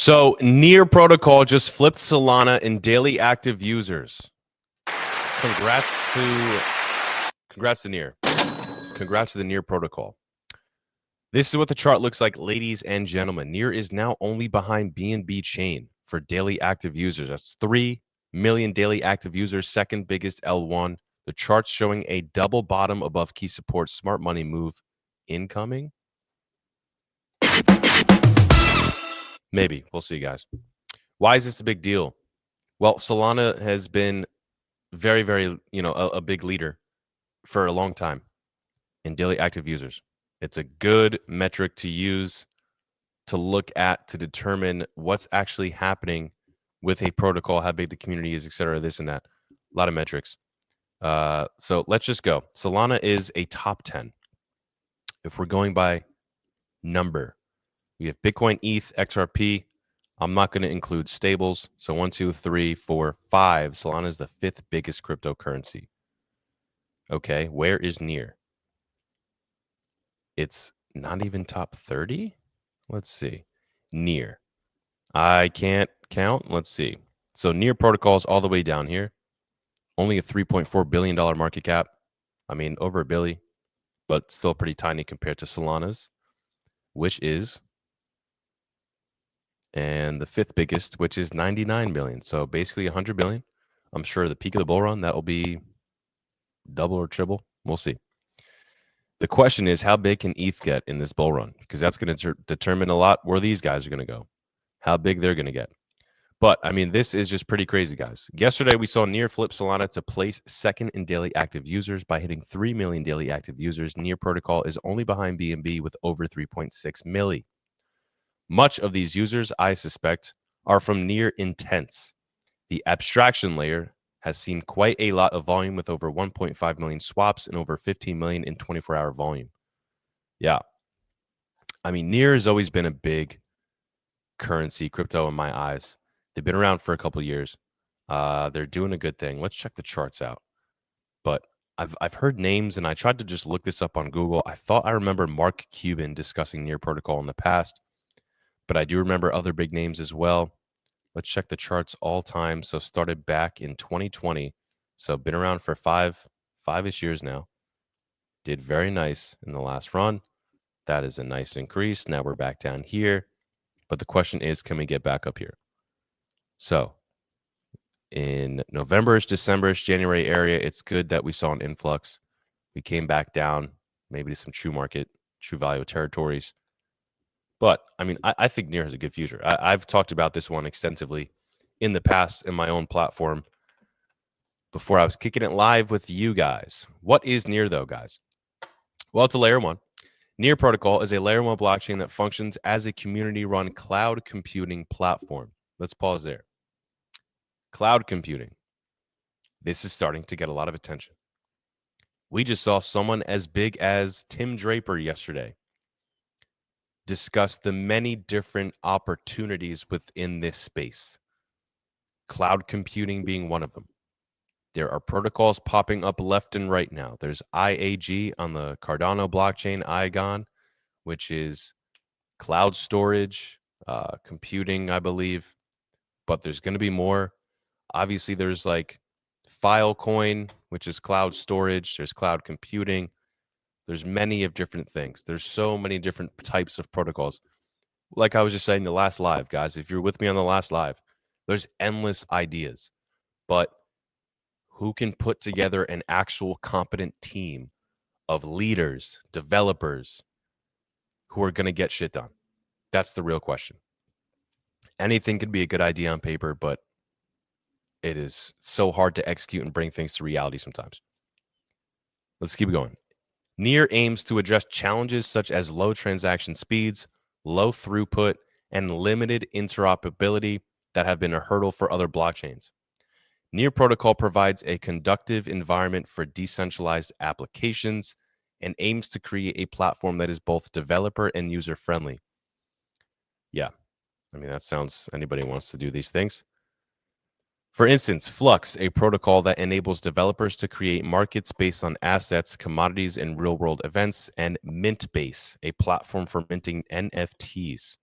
So Near Protocol just flipped Solana in daily active users. Congrats to Near. Congrats to the Near Protocol. This is what the chart looks like, ladies and gentlemen. Near is now only behind BNB Chain for daily active users. That's 3 million daily active users, second biggest L1. The chart's showing a double bottom above key support. Smart money move incoming. Maybe. We'll see, guys. Why is this a big deal? Well, Solana has been very, very, a big leader for a long time in daily active users. It's a good metric to use to look at to determine what's actually happening with a protocol, how big the community is, et cetera, this and that. A lot of metrics. So let's just go. Solana is a top 10. If we're going by number, we have Bitcoin, ETH, XRP. I'm not going to include stables. So 1, 2, 3, 4, 5. Solana is the 5th biggest cryptocurrency. Okay, where is Near? It's not even top 30. Let's see. Near. I can't count. Let's see. So Near Protocol is all the way down here. Only a $3.4 billion market cap. I mean, over a billion, but still pretty tiny compared to Solana's, which is, and the 5th biggest, which is 99 billion. So basically 100 billion. I'm sure the peak of the bull run, that will be double or triple. We'll see. The question is, how big can ETH get in this bull run? Because that's going to determine a lot where these guys are going to go, how big they're going to get. But, I mean, this is just pretty crazy, guys. Yesterday, we saw Near flip Solana to place second in daily active users by hitting 3 million daily active users. Near Protocol is only behind BNB with over 3.6 milli. Much of these users, I suspect, are from Near Intents. The abstraction layer has seen quite a lot of volume with over 1.5 million swaps and over 15 million in 24-hour volume. Yeah. I mean, Near has always been a big currency, crypto in my eyes. They've been around for a couple years. They're doing a good thing. Let's check the charts out. But I've heard names, and I tried to just look this up on Google. I thought I remember Mark Cuban discussing Near Protocol in the past, but I do remember other big names as well. Let's check the charts all time. So started back in 2020. So been around for five-ish years now. Did very nice in the last run. That is a nice increase. Now we're back down here. But the question is, can we get back up here? So in November-ish, December-ish, January area, it's good that we saw an influx. We came back down, maybe to some true market, true value territories. But, I mean, I think Near has a good future. I've talked about this one extensively in the past in my own platform before I was kicking it live with you guys. What is Near, though, guys? Well, it's a layer 1. Near Protocol is a layer 1 blockchain that functions as a community-run cloud computing platform. Let's pause there. Cloud computing. This is starting to get a lot of attention. We just saw someone as big as Tim Draper yesterday discuss the many different opportunities within this space. Cloud computing being one of them. There are protocols popping up left and right now. There's IAG on the Cardano blockchain, IGON, which is cloud storage, computing, I believe. But there's going to be more. Obviously, there's like Filecoin, which is cloud storage. There's cloud computing. There's many of different things. There's so many different types of protocols. Like I was just saying the last live, guys, if you're with me on the last live, there's endless ideas. But who can put together an actual competent team of leaders, developers who are going to get shit done? That's the real question. Anything could be a good idea on paper, but it is so hard to execute and bring things to reality sometimes. Let's keep going. Near aims to address challenges such as low transaction speeds, low throughput, and limited interoperability that have been a hurdle for other blockchains. Near Protocol provides a conducive environment for decentralized applications and aims to create a platform that is both developer and user-friendly. Yeah, I mean, that sounds, anybody wants to do these things. For instance, Flux, a protocol that enables developers to create markets based on assets, commodities, and real-world events, and Mintbase, a platform for minting NFTs.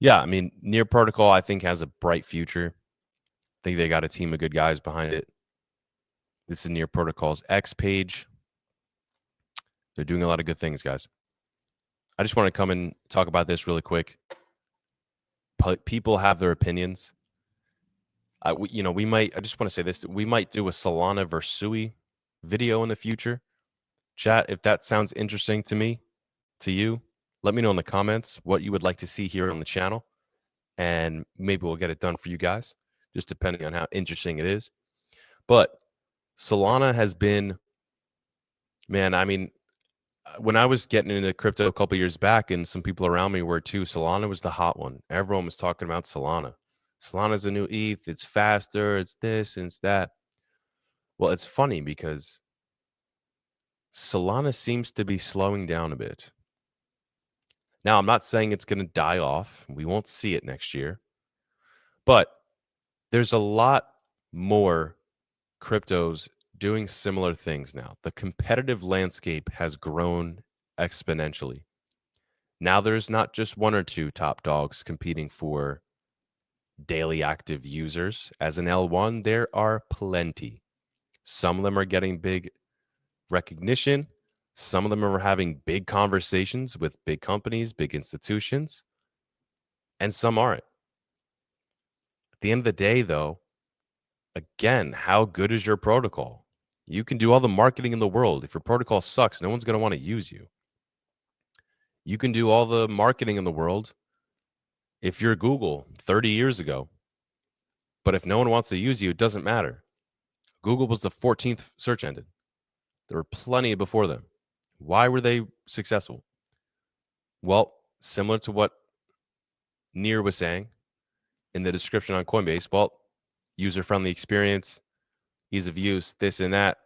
Yeah, I mean, Near Protocol, I think, has a bright future. I think they got a team of good guys behind it. This is Near Protocol's X page. They're doing a lot of good things, guys. I just want to come and talk about this really quick. People have their opinions. We might, I just want to say this, we might do a Solana versus Sui video in the future. Chat, if that sounds interesting to me, to you, let me know in the comments what you would like to see here on the channel. And maybe we'll get it done for you guys, just depending on how interesting it is. But Solana has been, man, I mean, when I was getting into crypto a couple years back and some people around me were too, Solana was the hot one. Everyone was talking about Solana. Solana's a new ETH. It's faster. It's this and it's that. Well, it's funny because Solana seems to be slowing down a bit. Now, I'm not saying it's going to die off. We won't see it next year. But there's a lot more cryptos doing similar things now. The competitive landscape has grown exponentially. Now there's not just one or two top dogs competing for daily active users. As an L1, there are plenty. Some of them are getting big recognition. Some of them are having big conversations with big companies, big institutions, and some aren't. At the end of the day, though, again, how good is your protocol? You can do all the marketing in the world. If your protocol sucks, no one's going to want to use you. You can do all the marketing in the world if you're Google 30 years ago. But if no one wants to use you, it doesn't matter. Google was the 14th search engine. There were plenty before them. Why were they successful? Well, similar to what Near was saying in the description on Coinbase, well, user-friendly experience, ease of use, this and that.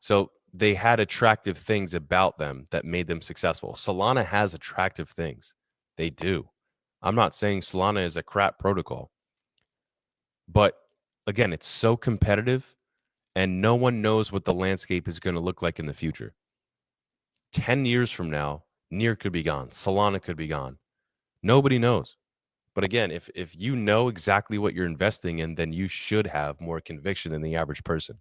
So they had attractive things about them that made them successful. Solana has attractive things. They do. I'm not saying Solana is a crap protocol. But again, it's so competitive and no one knows what the landscape is going to look like in the future. 10 years from now, Near could be gone. Solana could be gone. Nobody knows. But again, if you know exactly what you're investing in, then you should have more conviction than the average person.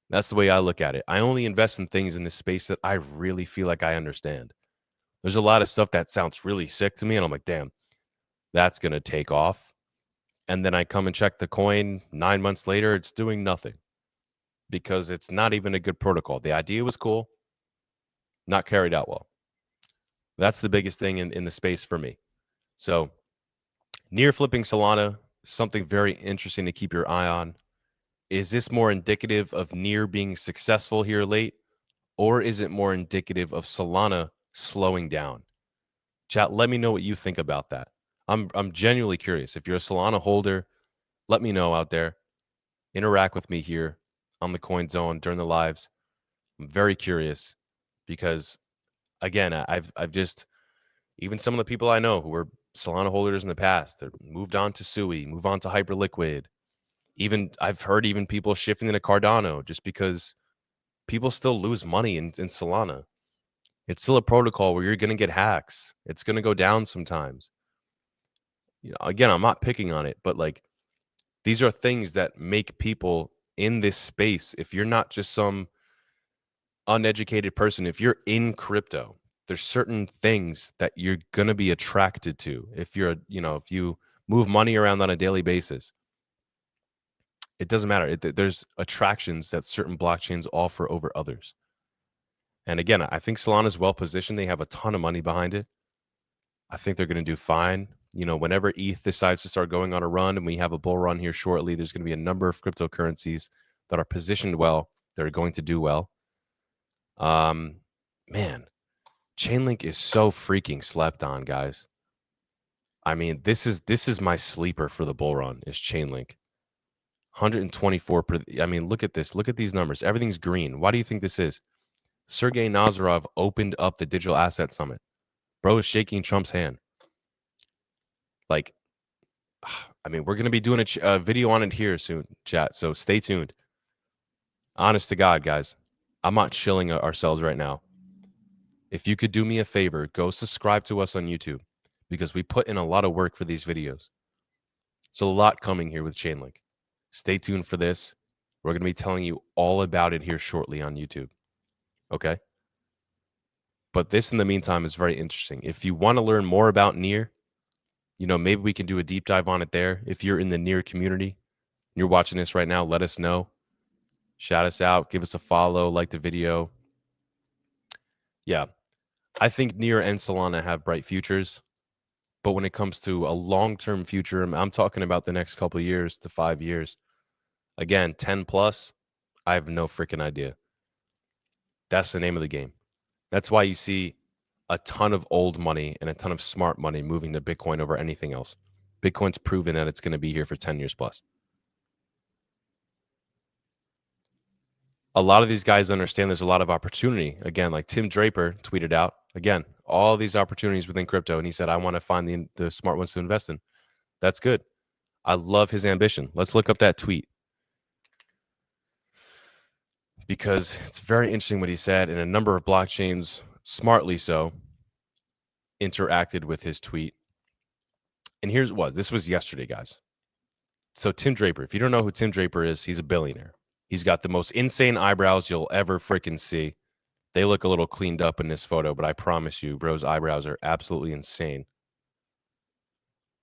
That's the way I look at it. I only invest in things in this space that I really feel like I understand. There's a lot of stuff that sounds really sick to me, and I'm like, damn, that's going to take off. And then I come and check the coin 9 months later, it's doing nothing because it's not even a good protocol. The idea was cool, not carried out well. That's the biggest thing in the space for me. So Near flipping Solana, something very interesting to keep your eye on. Is this more indicative of Near being successful here late, or is it more indicative of Solana slowing down? Chat, let me know what you think about that. I'm genuinely curious. If you're a Solana holder, let me know out there. Interact with me here on the Coin Zone during the lives. I'm very curious because, again, I've just, even some of the people I know who were Solana holders in the past, they moved on to Sui, move on to Hyperliquid. Even I've heard even people shifting into Cardano just because people still lose money in Solana. It's still a protocol where you're going to get hacks. It's going to go down sometimes. Again, I'm not picking on it, but like these are things that make people in this space. If you're not just some uneducated person, if you're in crypto, there's certain things that you're going to be attracted to. If you're, if you move money around on a daily basis, it doesn't matter. There's attractions that certain blockchains offer over others. And again, I think Solana is well positioned. They have a ton of money behind it. I think they're going to do fine. Whenever ETH decides to start going on a run and we have a bull run here shortly, there's going to be a number of cryptocurrencies that are positioned well. They're going to do well. Man, Chainlink is so freaking slept on, guys. I mean, this is my sleeper for the bull run is Chainlink. 124 per, I mean, look at this. Look at these numbers. Everything's green. Why do you think this is? Sergey Nazarov opened up the Digital Asset Summit. Bro is shaking Trump's hand. Like, I mean, we're going to be doing a video on it here soon, chat. So stay tuned. Honest to God, guys. I'm not chilling ourselves right now. If you could do me a favor, go subscribe to us on YouTube because we put in a lot of work for these videos. So a lot coming here with Chainlink. Stay tuned for this. We're going to be telling you all about it here shortly on YouTube. Okay? But this in the meantime is very interesting. If you want to learn more about Near, maybe we can do a deep dive on it there. If you're in the Near community, you're watching this right now, let us know. Shout us out, give us a follow, like the video. Yeah, I think Near and Solana have bright futures. But when it comes to a long-term future, I'm talking about the next couple of years to 5 years. Again, 10 plus, I have no freaking idea. That's the name of the game. That's why you see a ton of old money and a ton of smart money moving to Bitcoin over anything else. Bitcoin's proven that it's going to be here for 10 years plus. A lot of these guys understand there's a lot of opportunity. Again, like Tim Draper tweeted out, again, all these opportunities within crypto. And he said, I want to find the smart ones to invest in. That's good. I love his ambition. Let's look up that tweet, because it's very interesting what he said, and a number of blockchains, smartly so, interacted with his tweet. And here's what, this was yesterday, guys. So Tim Draper, if you don't know who Tim Draper is, he's a billionaire. He's got the most insane eyebrows you'll ever freaking see. They look a little cleaned up in this photo, but I promise you, bro's eyebrows are absolutely insane.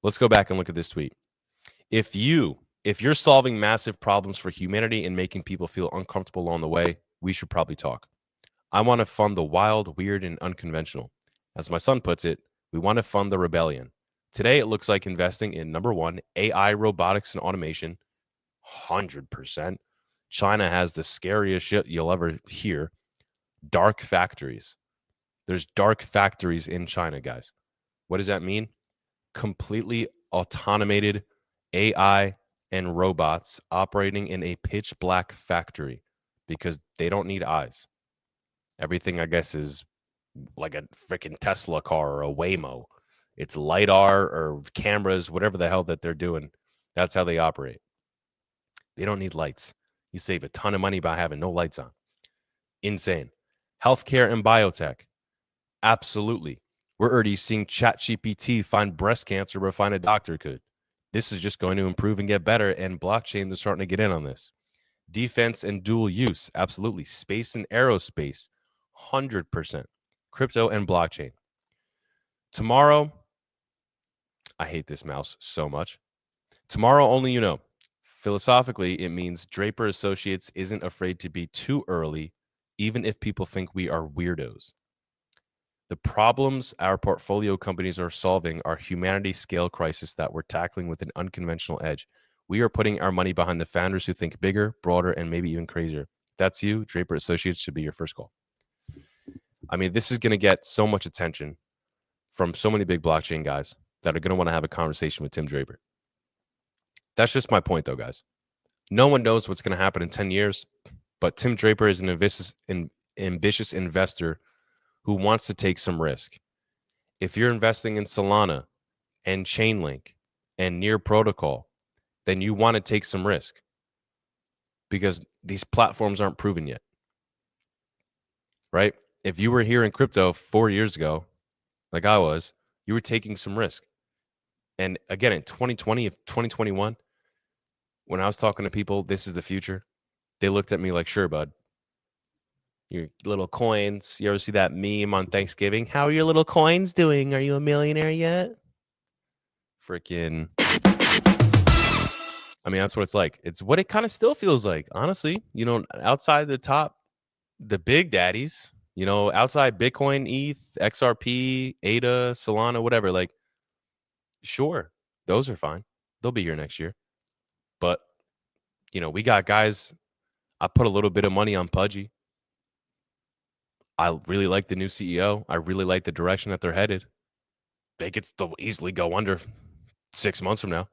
Let's go back and look at this tweet. If you're solving massive problems for humanity and making people feel uncomfortable along the way, we should probably talk. I want to fund the wild, weird, and unconventional. As my son puts it, we want to fund the rebellion. Today, it looks like investing in number one, AI, robotics, and automation. 100%. China has the scariest shit you'll ever hear. Dark factories. There's dark factories in China, guys. What does that mean? Completely automated AI and robots operating in a pitch black factory because they don't need eyes. Everything, I guess, is like a freaking Tesla car or a Waymo. It's LiDAR or cameras, whatever the hell that they're doing. That's how they operate. They don't need lights. You save a ton of money by having no lights on. Insane. Healthcare and biotech. Absolutely. We're already seeing ChatGPT find breast cancer where find a doctor could. This is just going to improve and get better, and blockchain is starting to get in on this. Defense and dual use. Absolutely. Space and aerospace. 100%. Crypto and blockchain. Tomorrow, I hate this mouse so much. Tomorrow, only you know. Philosophically, it means Draper Associates isn't afraid to be too early, even if people think we are weirdos. The problems our portfolio companies are solving are humanity scale crisis that we're tackling with an unconventional edge. We are putting our money behind the founders who think bigger, broader, and maybe even crazier. If that's you, Draper Associates should be your first call. I mean, this is going to get so much attention from so many big blockchain guys that are going to want to have a conversation with Tim Draper. That's just my point, though, guys. No one knows what's going to happen in 10 years, but Tim Draper is an ambitious investor who wants to take some risk. If you're investing in Solana and Chainlink and Near Protocol, then you want to take some risk because these platforms aren't proven yet, right? If you were here in crypto 4 years ago, like I was, you were taking some risk. And again, in 2020, 2021, when I was talking to people, this is the future, they looked at me like, sure, bud. Your little coins. You ever see that meme on Thanksgiving? How are your little coins doing? Are you a millionaire yet? Freaking. I mean, that's what it's like. It's what it kind of still feels like, honestly. Outside the top, the big daddies, outside Bitcoin, ETH, XRP, ADA, Solana, whatever, like, sure, those are fine. They'll be here next year. But, we got guys. I put a little bit of money on Pudgy. I really like the new CEO. I really like the direction that they're headed. They could still easily go under 6 months from now.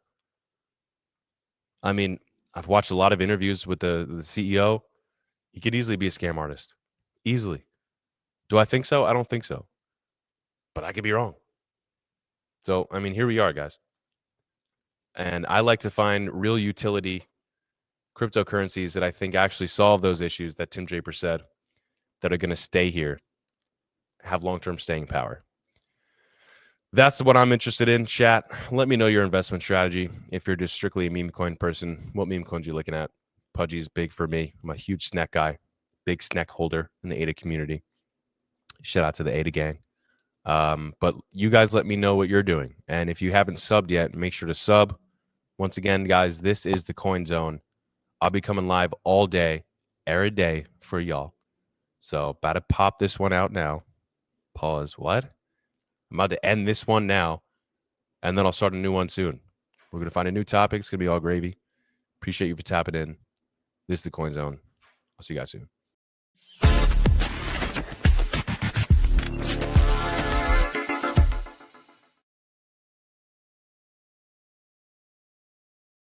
I mean, I've watched a lot of interviews with the CEO. He could easily be a scam artist. Easily. Do I think so? I don't think so. But I could be wrong. So, I mean, here we are, guys. And I like to find real utility cryptocurrencies that I think actually solve those issues that Tim Draper said that are going to stay here, have long-term staying power. That's what I'm interested in. Chat, let me know your investment strategy. If you're just strictly a meme coin person, what meme coins are you looking at? Pudgy's big for me. I'm a huge snack guy, big snack holder in the ADA community. Shout out to the ADA gang. But you guys let me know what you're doing. And if you haven't subbed yet, make sure to sub. Once again, guys, this is the Coin Zone. I'll be coming live all day, every day for y'all. So about to pop this one out now. Pause. What? I'm about to end this one now, and then I'll start a new one soon. We're going to find a new topic. It's going to be all gravy. Appreciate you for tapping in. This is the Coin Zone. I'll see you guys soon.